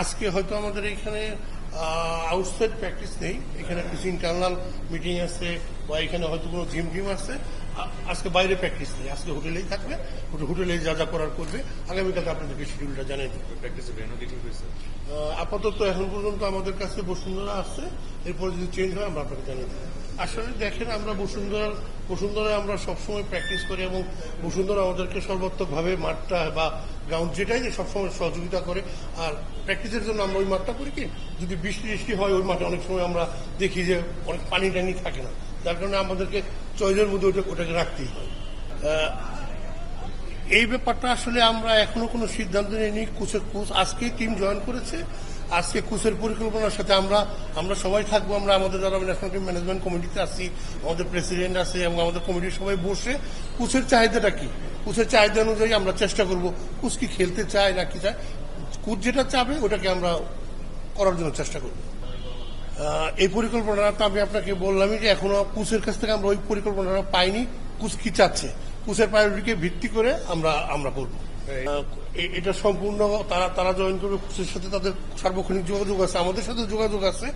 আজকে হয়তো আমাদের এখানে আউটসাইড প্র্যাকটিস নেই, এখানে কিছু ইন্টারনাল মিটিং আছে বা এখানে হয়তো কোনো জিম আছে। আজকে বাইরে প্র্যাকটিস নেই, আজকে হোটেলেই থাকবে, হোটেলে যা যা করার করবে। আগামীকালকে আপনাদেরকে শিডিউলটা জানিয়ে দেবে। প্র্যাকটিসের ভেন্যু কি ঠিক হয়েছে? আপাতত এখন পর্যন্ত আমাদের কাছে বসুন্ধরা আসছে, এরপর যদি চেঞ্জ হয় আমরা আপনাকে জানিয়ে দেবো। আসলে দেখেন, আমরা বসুন্ধরায় আমরা সবসময় প্র্যাকটিস করি এবং বসুন্ধরা আমাদেরকে সর্বাত্মকভাবে মাঠটা বা গ্রাউন্ড যেটাই সবসময় সহযোগিতা করে। আর প্র্যাকটিসের জন্য আমরা ওই মাঠটা করি কি, যদি বৃষ্টি হয় ওই মাঠে অনেক সময় আমরা দেখি যে অনেক পানি টানি থাকে না, যার কারণে আমাদেরকে চয়েসের মধ্যে ওটাকে রাখতেই হয়। এই ব্যাপারটা আসলে আমরা এখনো কোনো সিদ্ধান্ত নিইনি। কোচ আজকেই টিম জয়েন করেছে। আজকে কোচের পরিকল্পনার সাথে আমরা সবাই থাকবো। আমরা আমাদের যারা ন্যাশনাল টিম ম্যানেজমেন্ট কমিটিতে আছি, আমাদের প্রেসিডেন্ট আছে এবং আমাদের কমিটির সবাই বসে কোচের চাহিদাটা কি, কোচের চাহিদা অনুযায়ী আমরা চেষ্টা করব কোচ কি খেলতে চায় না কি চায়। কোচ যেটা চাবে ওটাকে আমরা করার জন্য চেষ্টা করব। এই পরিকল্পনাটা আমি আপনাকে বললামই যে এখনো কোচের কাছ থেকে আমরা ওই পরিকল্পনাটা পাইনি। কোচ কি চাচ্ছে, কোচের প্রায়োরিটিকে ভিত্তি করে আমরা করব। এটা সম্পূর্ণ তারা জয়েন করবে, কোচের সাথে তাদের সার্বক্ষণিক যোগাযোগ আছে, আমাদের সাথে যোগাযোগ আছে।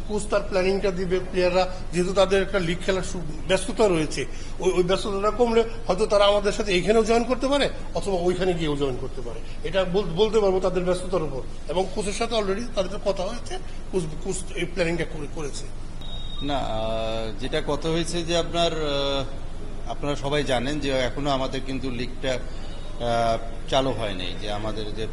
কোচ তার প্ল্যানিংটা দিবে, প্লেয়াররা যেহেতু তাদের একটা লিগ খেলার ব্যস্ততা রয়েছে, ওই ব্যস্ততাটা কমলে হয়তো তারা আমাদের সাথে এইখানেও জয়েন করতে পারে অথবা ওইখানে গিয়েও জয়েন করতে পারে। এটা বলতে পারবো তাদের ব্যস্ততার উপর। এবং কোচের সাথে অলরেডি তাদের কথা হয়েছে, কোচ এই প্ল্যানিংটা করেছে। না, যেটা কথা হয়েছে যে আপনারা সবাই জানেন যে এখনো আমাদের কিন্তু লিগটা চালু হয়নি, যে আমাদের যে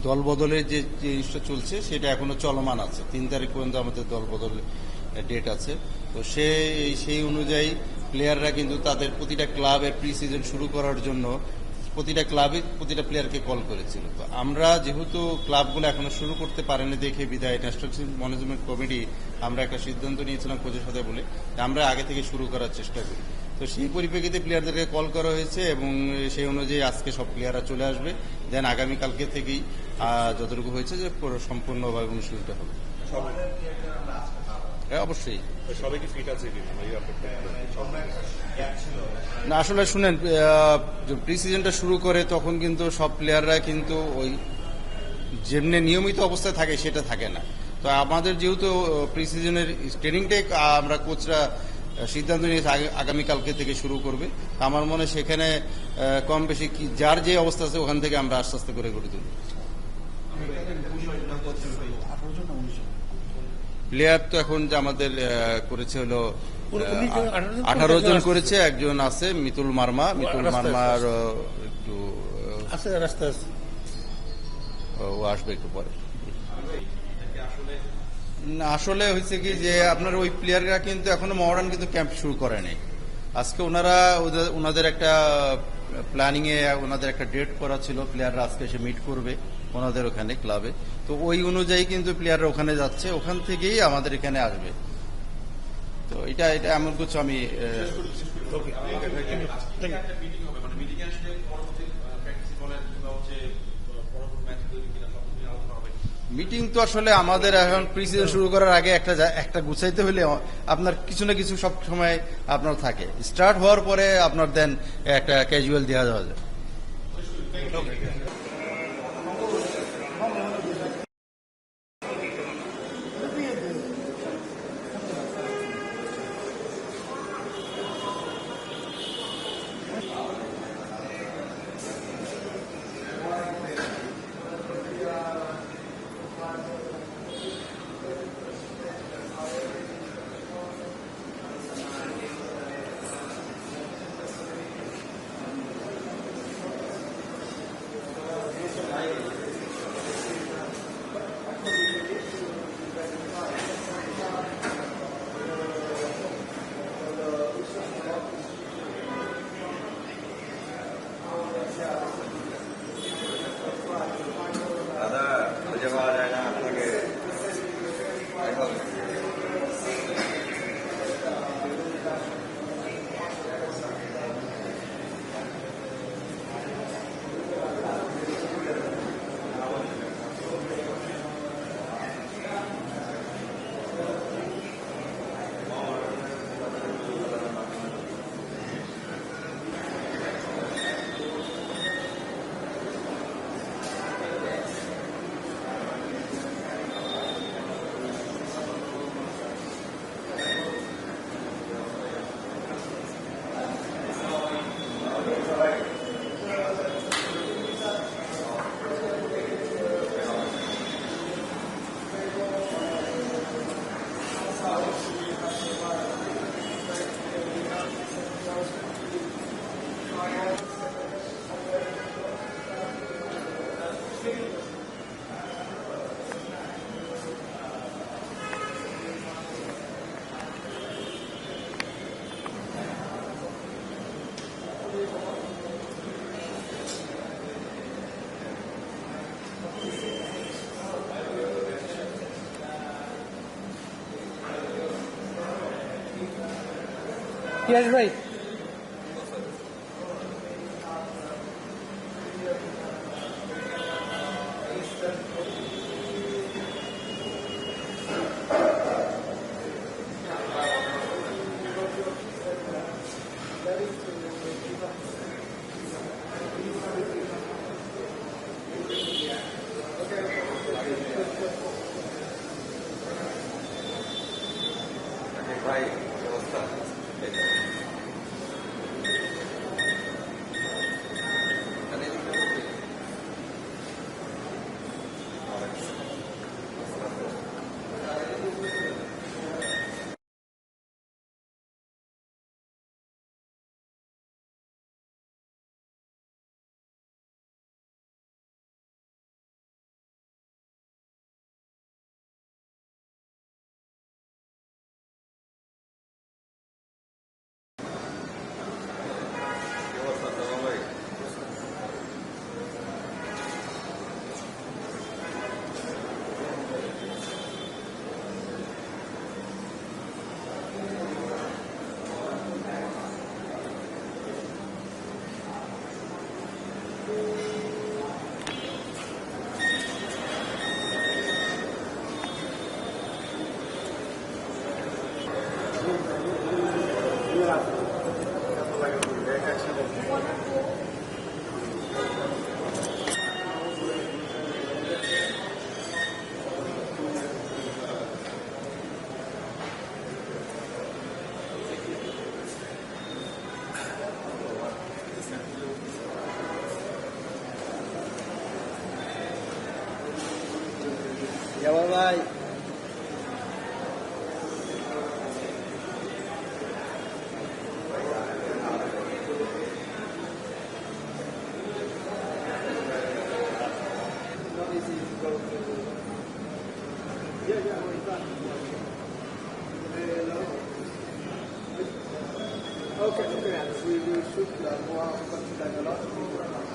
দল বদলের যে জিনিসটা চলছে সেটা এখনো চলমান আছে। 3 তারিখ পর্যন্ত আমাদের দল বদল ডেট আছে। তো সেই অনুযায়ী প্লেয়াররা কিন্তু তাদের প্রতিটা ক্লাবের প্রি সিজন শুরু করার জন্য প্রতিটা ক্লাবে প্রতিটা প্লেয়ারকে কল করেছিল। তো আমরা যেহেতু ক্লাবগুলো এখনো শুরু করতে পারেনি দেখে বিদায় ন্যাশনাল টিম ম্যানেজমেন্ট কমিটি আমরা একটা সিদ্ধান্ত নিয়েছিলাম কোচের সাথে বলে আমরা আগে থেকে শুরু করার চেষ্টা করি। তো সেই পরিপ্রেক্ষিতে প্লেয়ারদেরকে কল করা হয়েছে এবং সেই অনুযায়ী আজকে সব প্লেয়াররা চলে আসবে। দেন আগামীকালকে থেকেই যতটুকু হয়েছে যে সম্পূর্ণভাবে অনুশীলনটা হবে। হ্যাঁ, অবশ্যই। সবাই কি ফিট আছে না, আসলে শুনেন, প্রি সিজনটা শুরু করে তখন কিন্তু সব প্লেয়াররা কিন্তু ওই যেমনি নিয়মিত অবস্থায় থাকে সেটা থাকে না। তো আমাদের যেহেতু প্রি সিজনের ট্রেনিংটাই আমরা কোচরা সিদ্ধান্ত নিয়েছে আগামীকালকে থেকে শুরু করবে। আমার মনে হয় সেখানে কম বেশি যার যে অবস্থা আছে ওখান থেকে আমরা আস্তে আস্তে করে গড়ে তুলব। প্লেয়ার তো এখন যে আমাদের করেছে হলো 18 জন করেছে। একজন আছে মিতুল মার্মার একটু ও আসবে একটু পরে। না, আসলে হয়েছে কি যে আপনার ওই প্লেয়াররা কিন্তু এখনো মডার্ন কিন্তু ক্যাম্প শুরু করে নাই। আজকে ওনাদের একটা প্ল্যানিং এ ওনাদের একটা ডেট করা ছিল, প্লেয়াররা আজকে এসে মিট করবে ওনাদের ওখানে ক্লাবে। তো ওই অনুযায়ী কিন্তু প্লেয়াররা ওখানে যাচ্ছে, ওখান থেকেই আমাদের এখানে আসবে। তো এটা এমন কিছু আমি মিটিং তো আসলে আমাদের এখন প্রি সিজন শুরু করার আগে একটা গুছাইতে হলে আপনার কিছু না কিছু সব সময় আপনার থাকে। স্টার্ট হওয়ার পরে আপনার দেন একটা ক্যাজুয়াল দেওয়া যাওয়া যায়। পিয়াস ভাই ভাই অবস্থা ভাই ভাই Okay, we should more consider a lot of people.